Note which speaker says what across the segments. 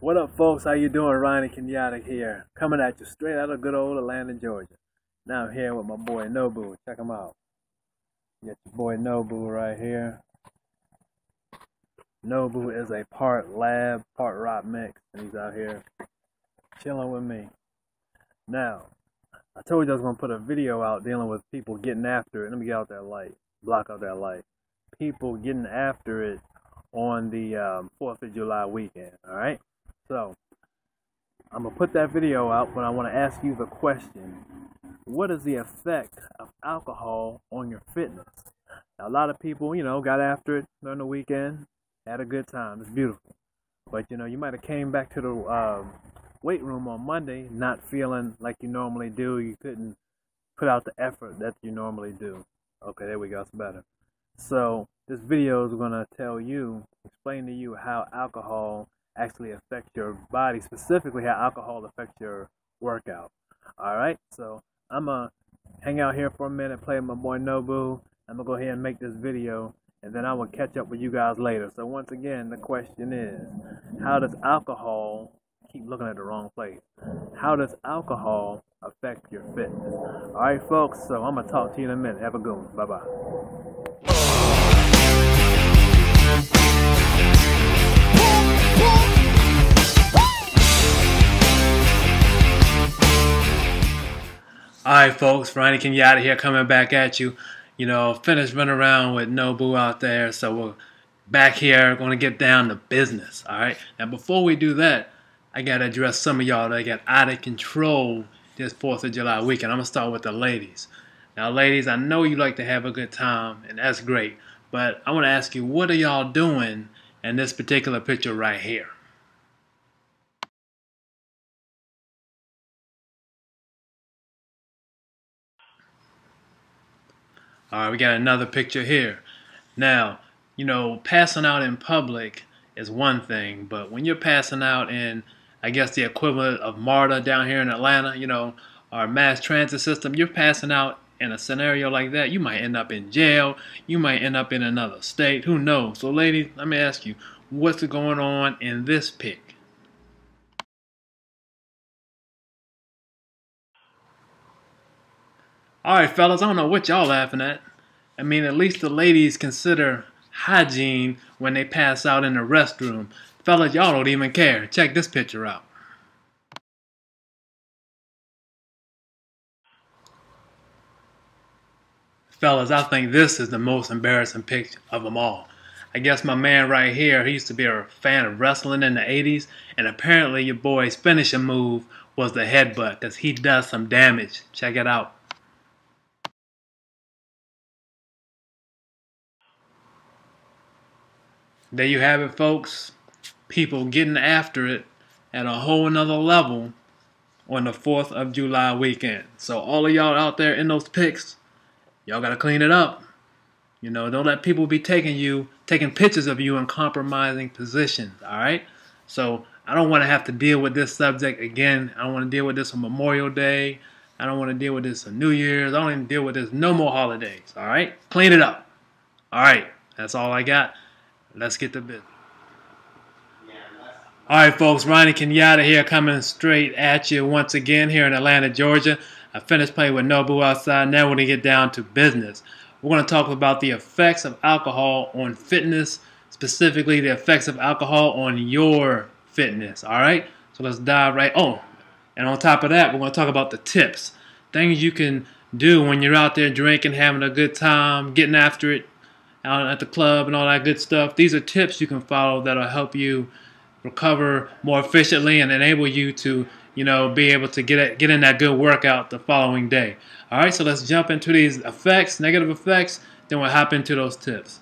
Speaker 1: What up, folks? How you doing? Ryan Kenyatta here, coming at you straight out of good old Atlanta, Georgia. Now I'm here with my boy Nobu. Check him out. You got your boy Nobu right here. Nobu is a part lab, part rock mix, and he's out here chilling with me. Now, I told you I was gonna put a video out dealing with people getting after it. Let me get out that light. Block out that light. People getting after it on the 4th of July weekend. All right. So I'm going to put that video out, but I want to ask you the question: what is the effect of alcohol on your fitness? Now, a lot of people, got after it during the weekend, had a good time. It's beautiful. But, you might have came back to the weight room on Monday not feeling like you normally do. You couldn't put out the effort that you normally do. Okay, there we go. It's better. So this video is going to explain to you how alcohol actually affects your body, specifically how alcohol affects your workout. Alright, so I'm going to hang out here for a minute, play with my boy Nobu. I'm going to go ahead and make this video, and then I will catch up with you guys later. So once again, the question is, how does alcohol, keep looking at the wrong place, how does alcohol affect your fitness? Alright folks, so I'm going to talk to you in a minute. Have a good one. Bye-bye. Alright folks, Ryan Kenyatta here, coming back at you. Finished running around with Nobu out there, so we're back here, going to get down to business. Alright, now before we do that, I got to address some of y'all that got out of control this 4th of July weekend. I'm going to start with the ladies. Now ladies, I know you like to have a good time, and that's great, but I want to ask you, what are y'all doing in this particular picture right here? Alright, we got another picture here. Now, passing out in public is one thing, but when you're passing out in, I guess, the equivalent of MARTA down here in Atlanta, our mass transit system, you're passing out in a scenario like that, you might end up in jail, you might end up in another state, who knows? So ladies, let me ask you, what's going on in this pic? Alright fellas, I don't know what y'all laughing at. I mean, at least the ladies consider hygiene when they pass out in the restroom. Fellas, y'all don't even care. Check this picture out. Fellas, I think this is the most embarrassing picture of them all. I guess my man right here, he used to be a fan of wrestling in the 80s, and apparently your boy's finishing move was the headbutt, because he does some damage. Check it out. There you have it, folks. People getting after it at a whole nother level on the 4th of July weekend. So all of y'all out there in those pics, y'all gotta clean it up. Don't let people be taking pictures of you in compromising positions, alright? So I don't want to have to deal with this subject again. I don't want to deal with this on Memorial Day. I don't want to deal with this on New Year's. I don't even deal with this no more holidays, alright? Clean it up. Alright, that's all I got. Let's get to business. Alright folks, Ryan Kenyatta here, coming straight at you once again here in Atlanta, Georgia. I finished playing with Nobu outside. Now we're going to get down to business. We're going to talk about the effects of alcohol on fitness, specifically the effects of alcohol on your fitness. Alright, so let's dive right on. And on top of that, we're going to talk about the tips. Things you can do when you're out there drinking, having a good time, getting after it out at the club and all that good stuff. These are tips you can follow that'll help you recover more efficiently and enable you to, be able to get in that good workout the following day. Alright, so let's jump into these effects, negative effects, then we'll hop into those tips.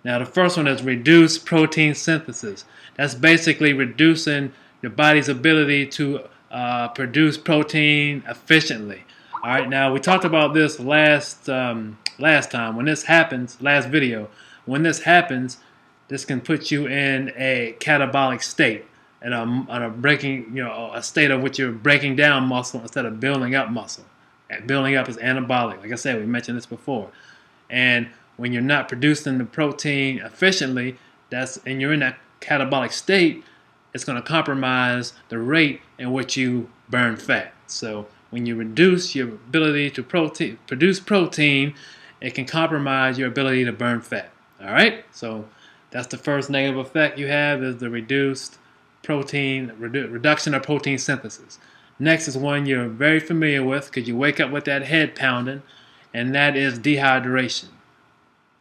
Speaker 1: Now the first one is reduce protein synthesis. That's basically reducing your body's ability to produce protein efficiently. Alright, now we talked about this last time. When this happens, last video, when this happens, this can put you in a catabolic state, and a state of which you're breaking down muscle instead of building up muscle. And building up is anabolic. Like I said, we mentioned this before. And when you're not producing the protein efficiently, and you're in that catabolic state, it's going to compromise the rate in which you burn fat. So when you reduce your ability to produce protein, it can compromise your ability to burn fat. All right, so that's the first negative effect you have, is the reduced protein reduction of protein synthesis. Next is one you're very familiar with because you wake up with that head pounding, and that is dehydration.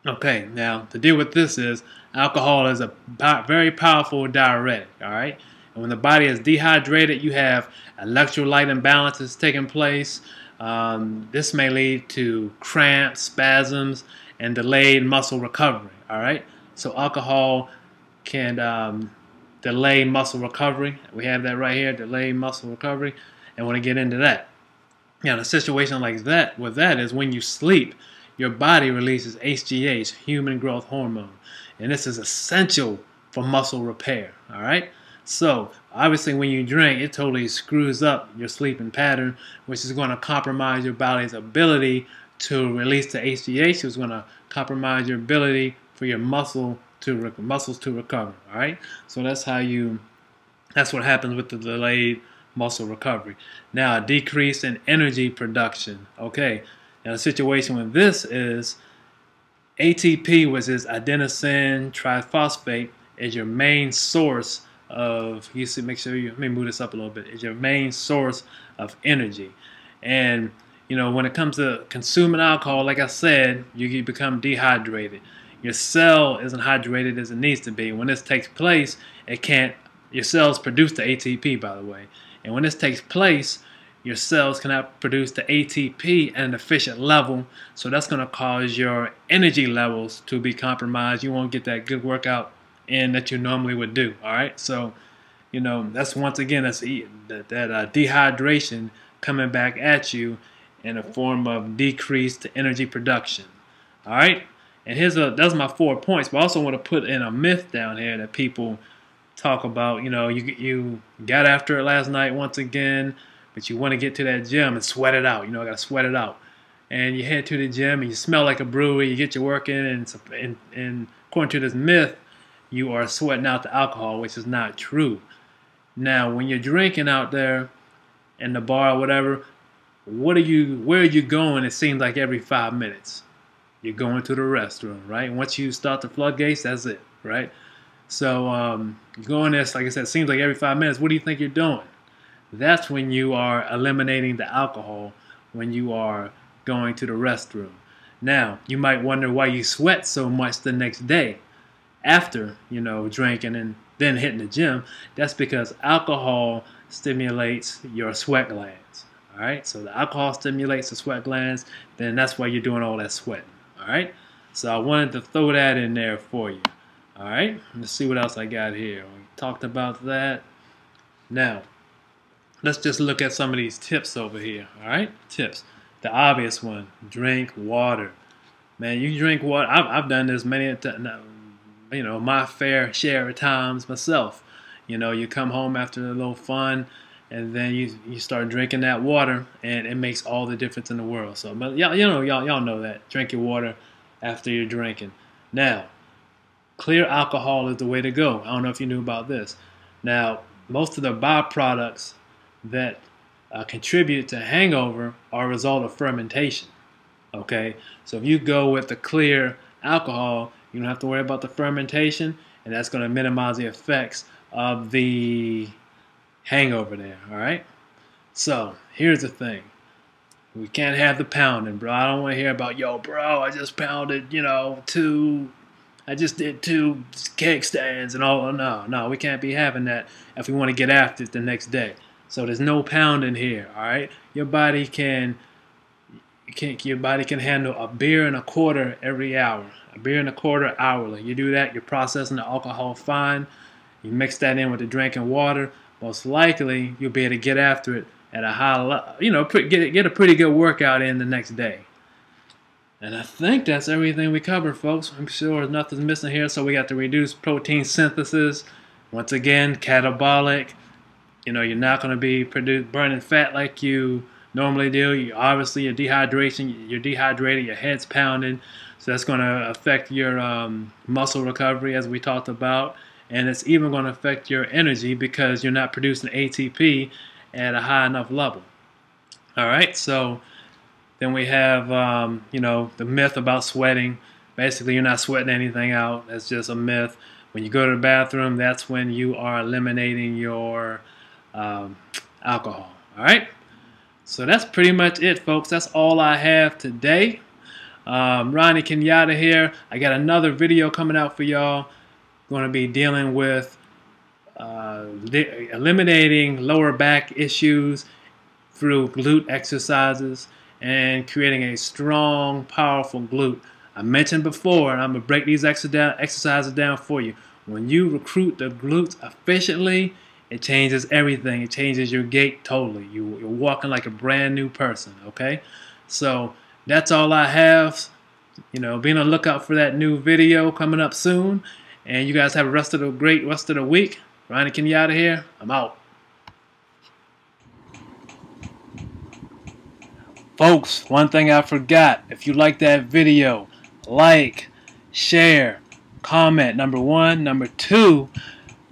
Speaker 1: Okay, now to deal with this is alcohol is a very powerful diuretic. All right, and when the body is dehydrated, you have electrolyte imbalances taking place. This may lead to cramps, spasms, and delayed muscle recovery. All right, so alcohol can delay muscle recovery. We have that right here, delayed muscle recovery, and I want to get into that. Now, a situation like that with that is when you sleep, your body releases HGH, human growth hormone, and this is essential for muscle repair. All right. So obviously, when you drink, it totally screws up your sleeping pattern, which is going to compromise your body's ability to release the HGH. It's going to compromise your ability for your muscles to recover. All right. So that's what happens with the delayed muscle recovery. Now, a decrease in energy production. Okay. Now, the situation with this is ATP, which is adenosine triphosphate, is your main source of, let me move this up a little bit, is your main source of energy. And, when it comes to consuming alcohol, like I said, you become dehydrated. Your cell isn't hydrated as it needs to be. When this takes place, your cells produce the ATP, by the way. And when this takes place, your cells cannot produce the ATP at an efficient level, so that's going to cause your energy levels to be compromised. You won't get that good workout in that you normally would do. All right, so that's once again that dehydration coming back at you in a form of decreased energy production. All right, and that's my 4 points. But I also want to put in a myth down here that people talk about. You got after it last night once again, but you want to get to that gym and sweat it out. I got to sweat it out. And you head to the gym and you smell like a brewery. You get your work in, and according to this myth, you are sweating out the alcohol, which is not true. Now, when you're drinking out there in the bar or whatever, where are you going? It seems like every 5 minutes. You're going to the restroom, right? Once you start the floodgates, that's it, right? So you go in there, like I said, it seems like every 5 minutes. What do you think you're doing? That's when you are eliminating the alcohol, when you are going to the restroom. Now, you might wonder why you sweat so much the next day after, drinking and then hitting the gym. That's because alcohol stimulates your sweat glands. All right, so the alcohol stimulates the sweat glands, then that's why you're doing all that sweating. All right, so I wanted to throw that in there for you. All right, let's see what else I got here. We talked about that. Now, let's just look at some of these tips over here. All right, tips. The obvious one: drink water. Man, you drink water. I've done this many times. My fair share of times myself. You come home after a little fun, and then you start drinking that water, and it makes all the difference in the world. So, but y'all know that. Drink your water after you're drinking. Now, clear alcohol is the way to go. I don't know if you knew about this. Now, most of the byproducts that contribute to hangover are a result of fermentation. Okay, so if you go with the clear alcohol, you don't have to worry about the fermentation, and that's going to minimize the effects of the hangover there. All right, so here's the thing: we can't have the pounding, bro. I don't want to hear about, yo, bro, I just pounded, I just did 2 keg stands and all. No, we can't be having that if we want to get after it the next day. So there's no pounding here. All right, your body can handle a beer and a quarter every hour, a beer and a quarter hourly. You do that, you're processing the alcohol fine. You mix that in with the drinking water. Most likely, you'll be able to get after it at a high level. Get a pretty good workout in the next day. And I think that's everything we covered, folks. I'm sure nothing's missing here. So we got the reduced protein synthesis. Once again, catabolic. You're not going to be burning fat like you normally do. Obviously, your dehydration, you're dehydrated, your head's pounding. So that's going to affect your muscle recovery, as we talked about. and it's even going to affect your energy because you're not producing ATP at a high enough level. All right, so then we have the myth about sweating. Basically, you're not sweating anything out. That's just a myth. When you go to the bathroom, that's when you are eliminating your alcohol. All right, so that's pretty much it, folks. That's all I have today. Ronnie Kenyatta here. I got another video coming out for y'all. Going to be dealing with eliminating lower back issues through glute exercises and creating a strong, powerful glute. I mentioned before, and I'm going to break these exercises down for you. When you recruit the glutes efficiently, it changes everything. It changes your gait totally. You're walking like a brand new person, okay? So that's all I have. Be on the lookout for that new video coming up soon. And you guys have a great rest of the week. Ronnie Kenyatta here. I'm out. Folks, one thing I forgot. If you like that video, like, share, comment, number one. Number two,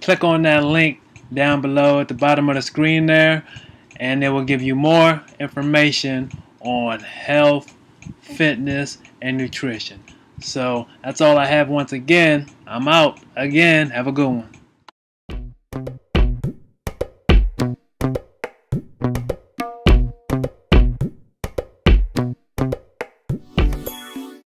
Speaker 1: click on that link down below at the bottom of the screen there, and it will give you more information on health, fitness, and nutrition. So that's all I have. Once again, I'm out. Again, have a good one.